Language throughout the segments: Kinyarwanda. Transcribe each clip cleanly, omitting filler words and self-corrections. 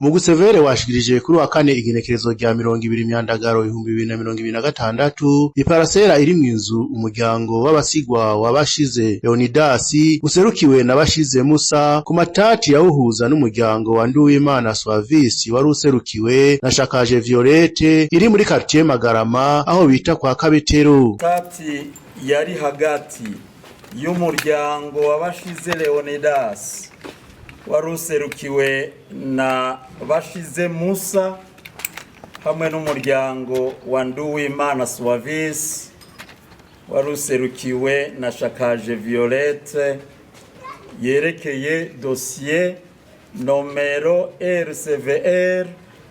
Mugusevere washikirije kuri wa kane igenekerezo rya 20 Myandagaro 2026 iparasera iri mu inzu umuryango w'abasigwa wabashize Leonidas userukiwe na bashize Musa ku matati yawuhuza n'umuryango wa Nduwimana Suavis wari userukiwe na Shakaje Violette iri muri quartier Magarama aho bita kwa Kabetero. Tati yari hagati y'umuryango wabashize Leonidas waruserukiwe na bashize Musa hamwe n'umuryango wa Nduwimana Suavis waruserukiwe na Shakaje Violette yerekeye dossier nomero RCVR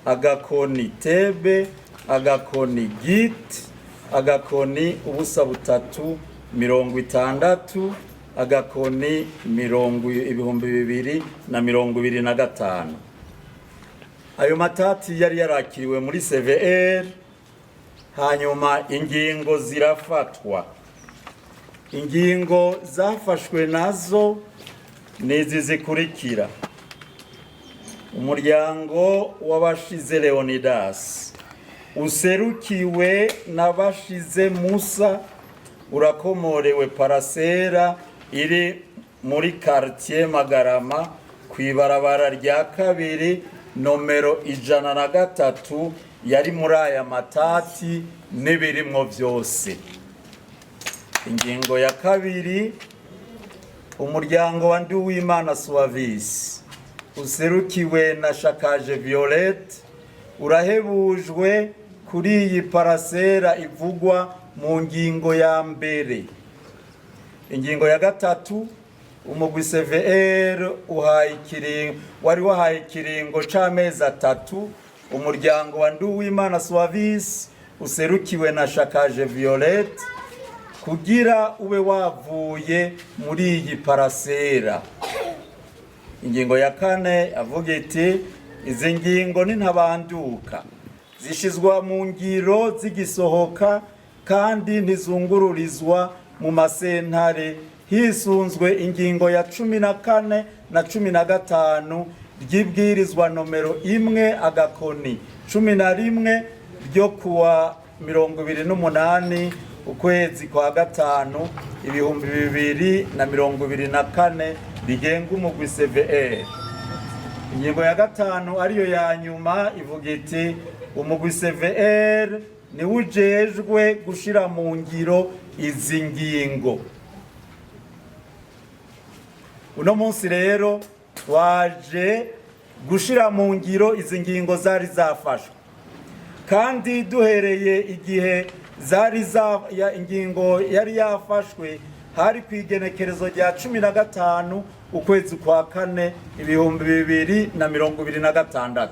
agakoni tebe agakoni git agakoni ubusa butatu 60 agakoni 2025. Ayo matati yari yarakiriwe muri CVR hanyuma ingingo zirafatwa. Ingingo zafashwe nazo nizi zikurikira: umuryango w'abashize Leonidas userukiwe na bashize Musa urakomorewe parasera iri muri quartier Magarama kwibarabara rya kabiri nomero 103 yari muri aya matati n'ibirimwo byose. Ingingo ya kabiri, umuryango wa Nduwimana Suavis userukiwe na Shakaje Violette urahebujwe kuri iyi parasera ivugwa mu ngingo ya mbere. Ingingo ya gatatu, umugwi CVR wari wahaye ikiringo c'amezi 3 umuryango wa Nduwimana Suavis userukiwe na Shakaje Violette kugira ube wavuye muri iyi parasera. Ingingo ya kane avuga iti izi ngingo nintabanduka zishizwa mu ngiro zigisohoka kandi ntizungururizwa mu masentare hisunzwe ingingo ya 14 na 15 ry'ibwirizwa nomero 1 agakoni 11 ryo kuwa 28 ukwezi kwa gatanu 2024 rigenga umugwi CVR. Ingingo ya gatanu ariyo ya nyuma ivuga iti umugwi CVR ni ujejwe gushira mu ngiro izi ngingo. Uno munsi rero waje gushira mu ngiro izi ngingo zari zafashwe, kandi duhereye igihe ingingo yari yafashwe hari kwigenekerezo rya 15 ukwezi kwa kane 2026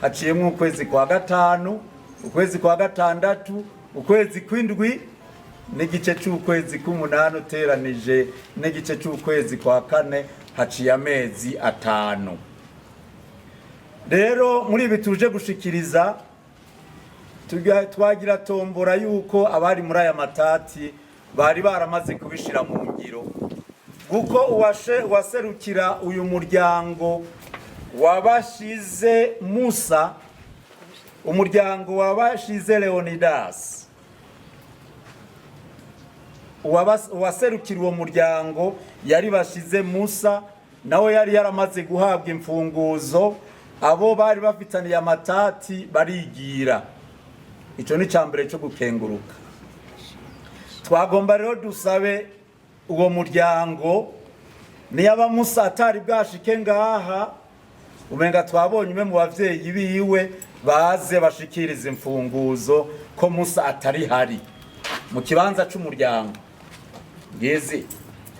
haciyemo ukwezi kwa gatanu, ukwezi kwa gatandatu, ukwezi kw'indwi n'igice cy'ukwezi k'umunani uteranije n'igice cy'ukwezi kwa kane haciye amezi 5. Rero muri ibi tuje gushikiriza twagira tombora yuko abari muri aya matati bari baramaze kubishira mu ngiro, kuko waserukira uyu muryango wabashize Musa, umuryango wabashize Leonidas, waserukira uwo muryango yari bashize Musa, nawe yari yaramaze guhabwa imfunguzo, abo bari bafitaniye amatati barigira. Ico ni cambere cyo gukenguruka. Twagomba rero dusabe uwo muryango niyaba Musa atari bwashike ngaha, umenga twabonye umwe mu bavyeyi biwe baze bashikiriza imfunguzo ko Musa atari hari mu kibanza c'umuryango. Ngezi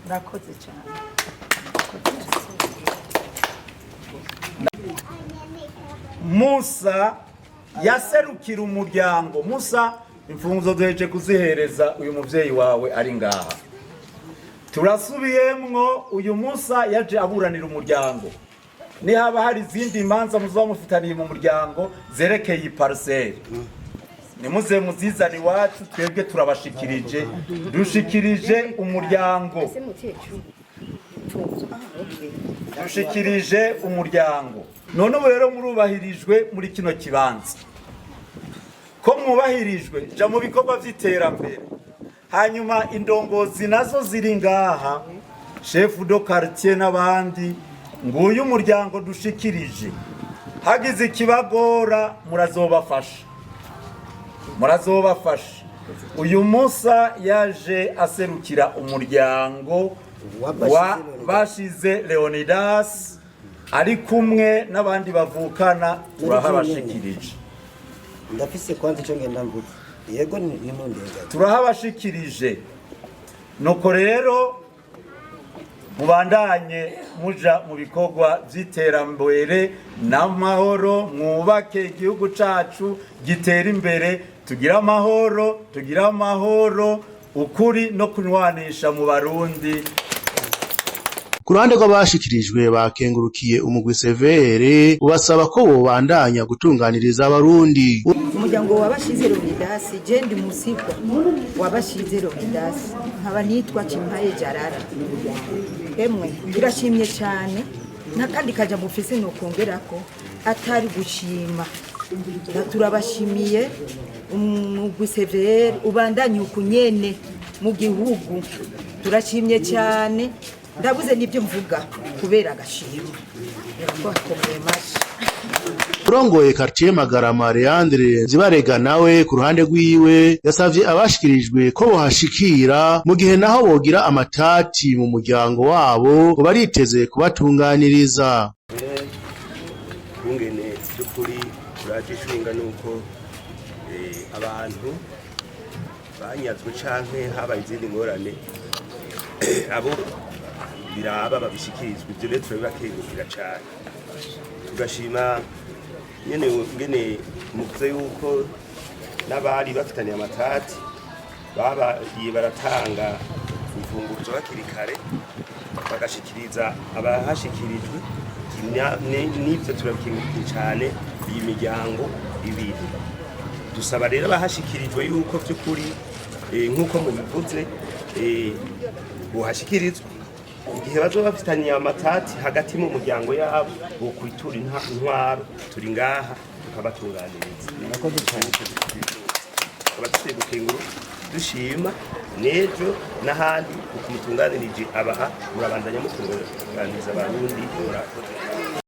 Rakoze cyane. Musa yaserukira umuryango. Musa imfunguzo duheje kuzihereza uyu muvyeyi wawe ari ngaha. Turasubiyemwo uyu Musa yaje aburanira umuryango. Ni haba hari izindi imanza muzoba mufitaniye mu muryango zerekeye parcelle. Nimuze muzizani wacu twebwe turabashikirije, dushikirije umuryango. Dushikirije umuryango. none ubu rero murubahirijwe muri kino kibanza ko mwubahirijwe ja mu bikorwa vy'iterambere hanyuma indongozi nazo ziri ngaha chef de quartier n'abandi nguyu umuryango dushikirije hagize ikibagora murazobafasha uyu Musa yaje aserukira umuryango bashize Leonidas ari kumwe n'abandi bavukana turahabashikirije ndafise kwanza ico ngenda mvuga yego ni mundega turahabashikirije nuko rero mubandanye muja mu bikorwa vy'iterambere n'amahoro mwubake igihugu cacu gitera imbere tugira amahoro ukuri no kunwanisha mu Barundi. Ku ruhande rw'abashikirijwe bakengurukiye umugwi severe ubasaba ko bobandanya gutunganiriza Abarundi. Umuryango wabashize Leonidas jendi musibwa wabashize Leonidas nkaba nitwa Chimpaye Jarara. Emwe birashimye cyane nakandi kaja mufise no kongerako atari gushima turabashimiye umugwi severe ubandanye ukunyene mu gihugu turashimye cyane ndabuze nibyo mvuga kubera agashimo Urongoye quartier Magarama Leandre Zibarega nawe ku ruhande rwiwe yasavye abashikirijwe ko bohashikira mu gihe naho bogira amatati mu muryango wabo bariteze kubatunganiriza. Ungene byukuri urajishinga nuko abantu banyazwe canke habaye izindi ngorane abo biraba babishikirizwa ibyo rero turabakengurira cyane tugashima ngene muvuze yuko n'abari bafitaniye amatati babagiye baratanga imfunguzo bakiri kare bagashikiriza abahashikirijwe n'ibyo turabakengurira cyane iyi miryango ibiri dusaba rero abahashikirijwe yuko by'ukuri nk'uko mubivuze buhashikirizwa igihe bazoba bafitaniye amatati hagati mu muryango yabo bo kwitura intwaro turi ngaha tukabatunganiriza nakoze cyane abatse gukenguru dushima nejo n'ahandi ukumutunganirije abaha murabandanya mutunganiriza Abarundi murakoze.